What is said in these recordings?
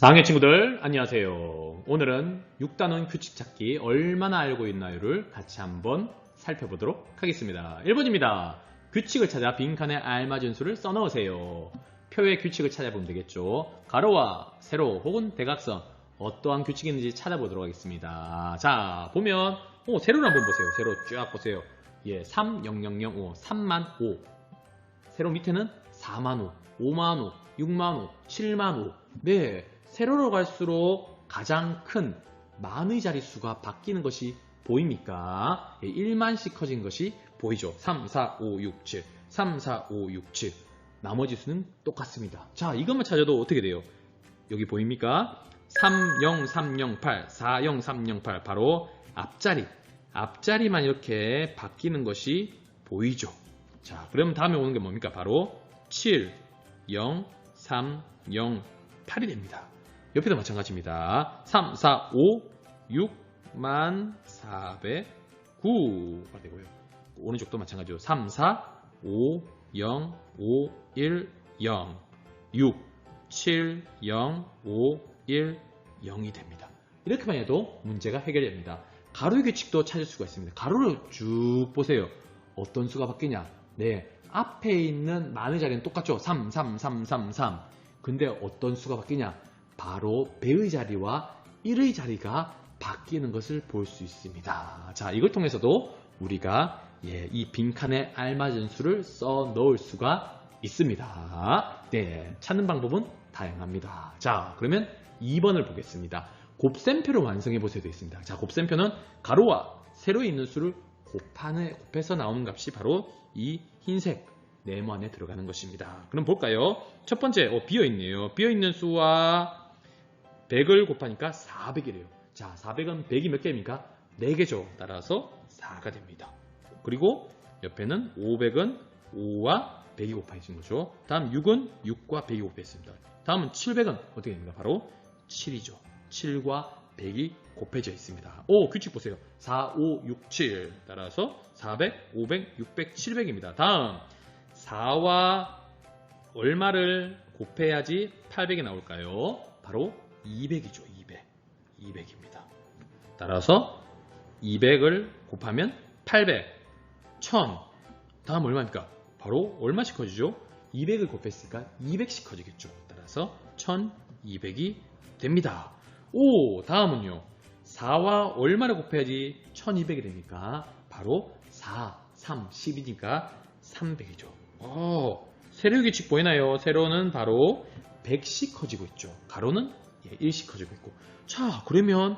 4학년 친구들 안녕하세요. 오늘은 6단원 규칙 찾기 얼마나 알고 있나요를 같이 한번 살펴보도록 하겠습니다. 1번입니다. 규칙을 찾아 빈칸에 알맞은 수를 써넣으세요. 표의 규칙을 찾아보면 되겠죠. 가로와 세로 혹은 대각선 어떠한 규칙이 있는지 찾아보도록 하겠습니다. 자, 보면 세로를 한번 보세요. 세로 쫙 보세요. 30005 3만 5. 세로 밑에는 4만 5, 5만 5, 6만 5, 7만 5. 네, 세로로 갈수록 가장 큰 만의 자릿수가 바뀌는 것이 보입니까? 1만씩 커진 것이 보이죠. 3, 4, 5, 6, 7, 3, 4, 5, 6, 7. 나머지 수는 똑같습니다. 자, 이것만 찾아도 어떻게 돼요? 여기 보입니까? 30308, 40308 바로 앞자리만 이렇게 바뀌는 것이 보이죠. 자, 그러면 다음에 오는 게 뭡니까? 바로 7, 0, 3, 0, 8이 됩니다. 옆에도 마찬가지입니다. 3, 4, 5, 6만 409가 되고요. 오른쪽도 마찬가지로 3, 4, 5, 0, 5, 1, 0, 6, 7, 0, 5, 1, 0이 됩니다. 이렇게만 해도 문제가 해결됩니다. 가로의 규칙도 찾을 수가 있습니다. 가로를 쭉 보세요. 어떤 수가 바뀌냐? 네, 앞에 있는 만의 자리는 똑같죠. 3, 3, 3, 3, 3. 근데 어떤 수가 바뀌냐? 바로 배의 자리와 1의 자리가 바뀌는 것을 볼 수 있습니다. 자, 이걸 통해서도 우리가 이 빈칸에 알맞은 수를 써 넣을 수가 있습니다. 네, 찾는 방법은 다양합니다. 자, 그러면 2번을 보겠습니다. 곱셈표를 완성해 보셔야 되겠습니다. 자, 곱셈표는 가로와 세로에 있는 수를 곱해서 나오는 값이 바로 이 흰색 네모 안에 들어가는 것입니다. 그럼 볼까요? 첫 번째, 비어있네요. 비어있는 수와 100을 곱하니까 400이래요. 자, 400은 100이 몇 개입니까? 4개죠. 따라서 4가 됩니다. 그리고 옆에는 500은 5와 100이 곱해진 거죠. 다음 6은 6과 100이 곱해졌습니다. 다음은 700은 어떻게 됩니까? 바로 7이죠. 7과 100이 곱해져 있습니다. 규칙 보세요. 4, 5, 6, 7 따라서 400, 500, 600, 700입니다. 다음 4와 얼마를 곱해야지 800이 나올까요? 바로 200이죠. 200입니다. 따라서 200을 곱하면 800, 1000. 다음 얼마입니까? 바로 얼마씩 커지죠? 200을 곱했으니까 200씩 커지겠죠. 따라서 1200이 됩니다. 다음은요. 4와 얼마를 곱해야지 1200이 됩니까? 바로 4, 3, 10이니까 300이죠. 세로의 규칙 보이나요? 세로는 바로 100씩 커지고 있죠. 가로는 1씩 커지고 있고. 자, 그러면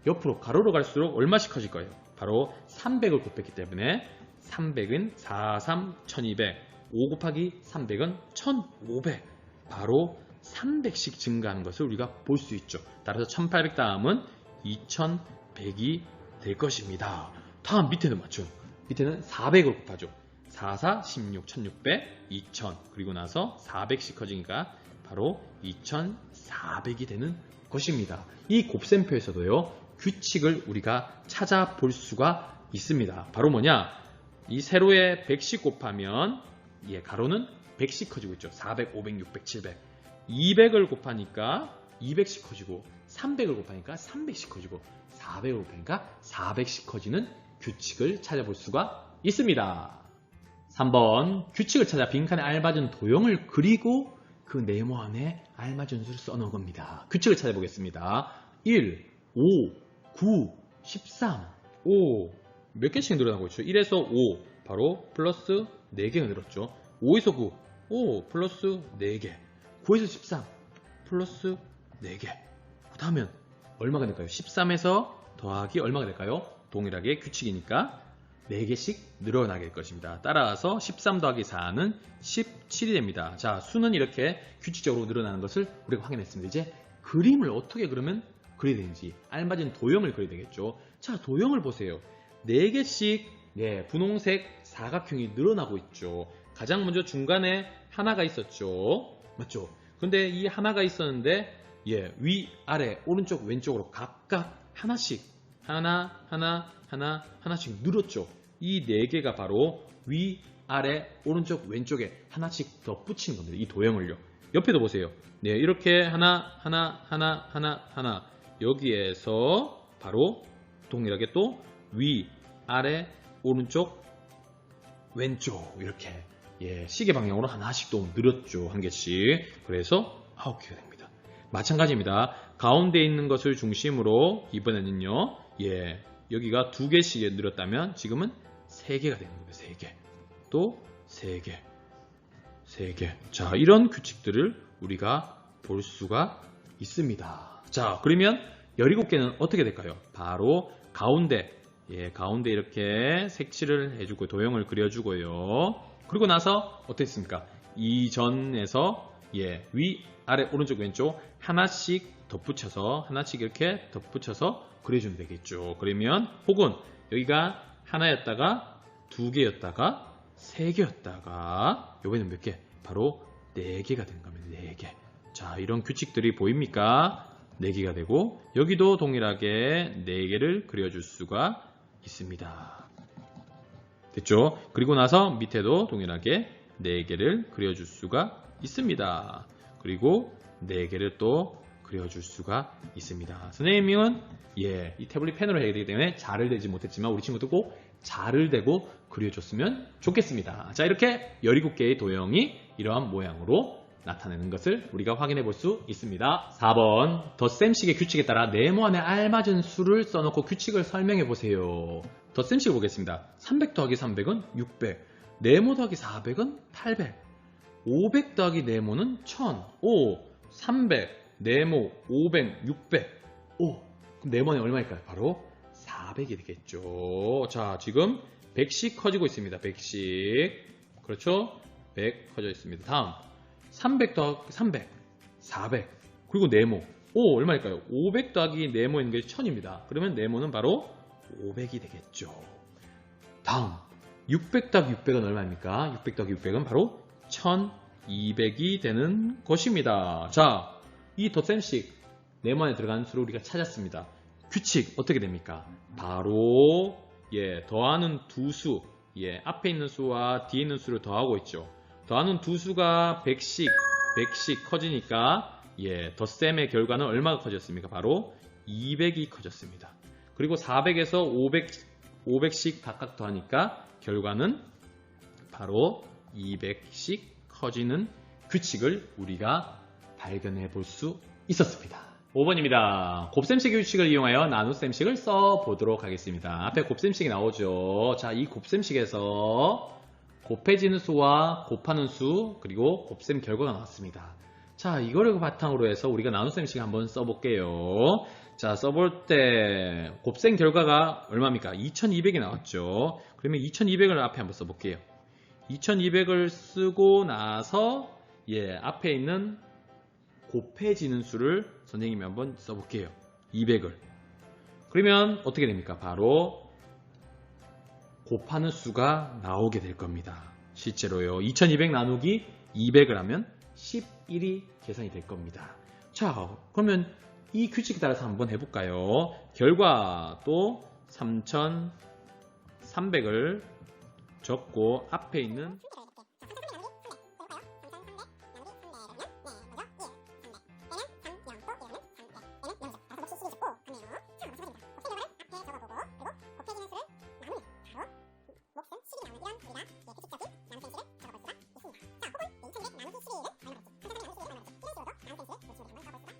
옆으로 가로로 갈수록 얼마씩 커질까요? 바로 300을 곱했기 때문에 300은 4, 3, 1200. 5 곱하기 300은 1500. 바로 300씩 증가하는 것을 우리가 볼 수 있죠. 따라서 1800 다음은 2100이 될 것입니다. 다음 밑에는 맞죠? 밑에는 400을 곱하죠. 4, 4, 16, 1600, 2000. 그리고 나서 400씩 커지니까 바로 2400이 되는 것입니다. 이 곱셈표에서도요, 규칙을 우리가 찾아볼 수가 있습니다. 바로 뭐냐? 이 세로에 100씩 곱하면 가로는 100씩 커지고 있죠. 400, 500, 600, 700. 200을 곱하니까 200씩 커지고 300을 곱하니까 300씩 커지고 400을 곱하니까 400씩 커지는 규칙을 찾아볼 수가 있습니다. 3번 규칙을 찾아 빈칸에 알맞은 도형을 그리고 그 네모 안에 알맞은 수를 써놓은 겁니다. 규칙을 찾아보겠습니다. 1, 5, 9, 13. 몇 개씩 늘어나고 있죠? 1에서 5 바로 플러스 4개가 늘었죠. 5에서 9 플러스 4개. 9에서 13 플러스 4개. 그 다음엔 얼마가 될까요? 13에서 더하기 얼마가 될까요? 동일하게 규칙이니까 4개씩 늘어나게 될 것입니다. 따라서 13 더하기 4는 17이 됩니다. 자, 수는 이렇게 규칙적으로 늘어나는 것을 우리가 확인했습니다. 이제 그림을 어떻게 그러면 그려야 되는지 알맞은 도형을 그려야 되겠죠. 자, 도형을 보세요. 4개씩 분홍색 사각형이 늘어나고 있죠. 가장 먼저 중간에 하나가 있었죠. 맞죠? 근데 이 하나가 있었는데 위, 아래, 오른쪽, 왼쪽으로 각각 하나씩 하나씩 늘었죠. 이 4개가 바로 위, 아래, 오른쪽, 왼쪽에 하나씩 더 붙인 겁니다. 이 도형을요. 옆에도 보세요. 네, 이렇게 하나, 여기에서 바로 동일하게 또 위, 아래, 오른쪽, 왼쪽 이렇게 시계 방향으로 하나씩 또 늘었죠. 한 개씩. 그래서 9개가 됩니다. 마찬가지입니다. 가운데 있는 것을 중심으로 이번에는요. 여기가 2개씩 늘었다면 지금은 3개가 되는 거예요. 3개. 또 3개. 3개. 자, 이런 규칙들을 우리가 볼 수가 있습니다. 자, 그러면 17개는 어떻게 될까요? 바로 가운데 이렇게 색칠을 해주고 도형을 그려주고요. 그리고 나서 어땠습니까? 이전에서 위, 아래, 오른쪽, 왼쪽 하나씩 덧붙여서 이렇게 덧붙여서 그려주면 되겠죠. 그러면 혹은 여기가 하나였다가 2개였다가 3개였다가 요번에는 몇 개? 바로 4개가 된 겁니다. 4개. 자, 이런 규칙들이 보입니까? 4개가 되고 여기도 동일하게 4개를 그려줄 수가 있습니다. 됐죠? 그리고 나서 밑에도 동일하게 4개를 그려줄 수가 있습니다. 그리고 4개를 또 그려줄 수가 있습니다. 선생님은 이 태블릿 펜으로 해야 되기 때문에 잘을 대지 못했지만 우리 친구도 꼭 잘을 대고 그려줬으면 좋겠습니다. 자, 이렇게 17개의 도형이 이러한 모양으로 나타내는 것을 우리가 확인해 볼 수 있습니다. 4번 덧셈식의 규칙에 따라 네모 안에 알맞은 수를 써놓고 규칙을 설명해 보세요. 덧셈식을 보겠습니다. 300 더하기 300은 600, 네모 더하기 400은 800, 500 더하기 네모는 1000, 300, 네모, 500, 600, 그럼 네모는 얼마일까요? 바로 400이 되겠죠. 자, 지금 100씩 커지고 있습니다. 100씩. 그렇죠? 100 커져 있습니다. 다음 300 더하기 300, 400, 그리고 네모. 얼마일까요? 500 더하기 네모인 게 1000입니다. 그러면 네모는 바로 500이 되겠죠. 다음 600 더하기 600은 얼마입니까? 600 더하기 600은 바로 1200이 되는 것입니다. 자, 이 덧셈식 네모 안에 들어간 수를 우리가 찾았습니다. 규칙 어떻게 됩니까? 바로 더하는 두 수, 앞에 있는 수와 뒤에 있는 수를 더하고 있죠. 더하는 두 수가 100씩 커지니까 덧셈의 결과는 얼마가 커졌습니까? 바로 200이 커졌습니다. 그리고 400에서 500씩 각각 더하니까 결과는 바로 200씩 커지는 규칙을 우리가 발견해 볼 수 있었습니다. 5번입니다. 곱셈식 규칙을 이용하여 나눗셈식을 써보도록 하겠습니다. 앞에 곱셈식이 나오죠. 자, 이 곱셈식에서 곱해지는 수와 곱하는 수 그리고 곱셈 결과가 나왔습니다. 자, 이거를 바탕으로 해서 우리가 나눗셈식 한번 써볼게요. 자, 써볼 때 곱셈 결과가 얼마입니까? 2200이 나왔죠. 그러면 2200을 앞에 한번 써볼게요. 2200을 쓰고 나서 앞에 있는 곱해지는 수를 선생님이 한번 써볼게요. 200을. 그러면 어떻게 됩니까? 바로 곱하는 수가 나오게 될 겁니다. 실제로요. 2200 나누기 200을 하면 11이 계산이 될 겁니다. 자, 그러면 이 규칙에 따라서 한번 해볼까요? 결과 또 3300을 적고 앞에 있는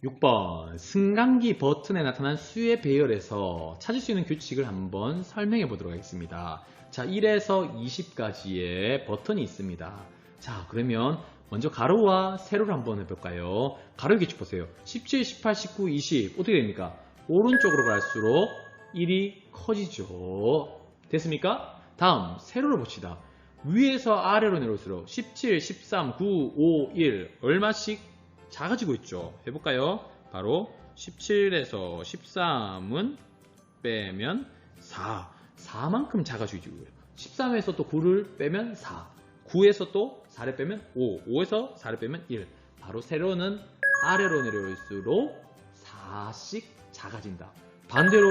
6번 승강기 버튼에 나타난 수의 배열에서 찾을 수 있는 규칙을 한번 설명해 보도록 하겠습니다. 자, 1에서 20까지의 버튼이 있습니다. 자, 그러면 먼저 가로와 세로를 한번 해볼까요? 가로 규칙 보세요. 17, 18, 19, 20 어떻게 됩니까? 오른쪽으로 갈수록 1이 커지죠. 됐습니까? 다음 세로를 봅시다. 위에서 아래로 내려올수록 17, 13, 9, 5, 1 얼마씩 작아지고 있죠. 해볼까요? 바로 17에서 13은 빼면 4만큼 작아지고요. 13에서 또 9를 빼면 4, 9에서 또 4를 빼면 5, 5에서 4를 빼면 1. 바로 세로는 아래로 내려올수록 4씩 작아진다. 반대로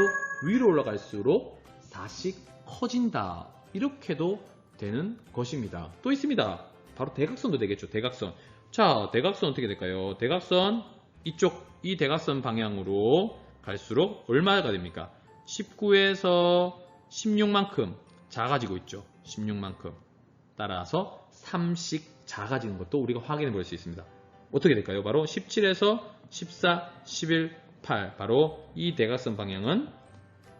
위로 올라갈수록 4씩 커진다. 이렇게도 되는 것입니다. 또 있습니다. 바로 대각선도 되겠죠. 대각선. 자, 대각선 어떻게 될까요? 대각선 이 대각선 방향으로 갈수록 얼마가 됩니까? 19에서 16만큼 작아지고 있죠. 16만큼. 따라서 3씩 작아지는 것도 우리가 확인해 볼 수 있습니다. 어떻게 될까요? 바로 17에서 14, 11, 8. 바로 이 대각선 방향은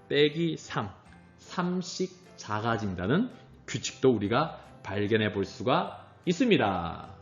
빼기 3. 3씩 작아진다는 규칙도 우리가 발견해 볼 수가 있습니다.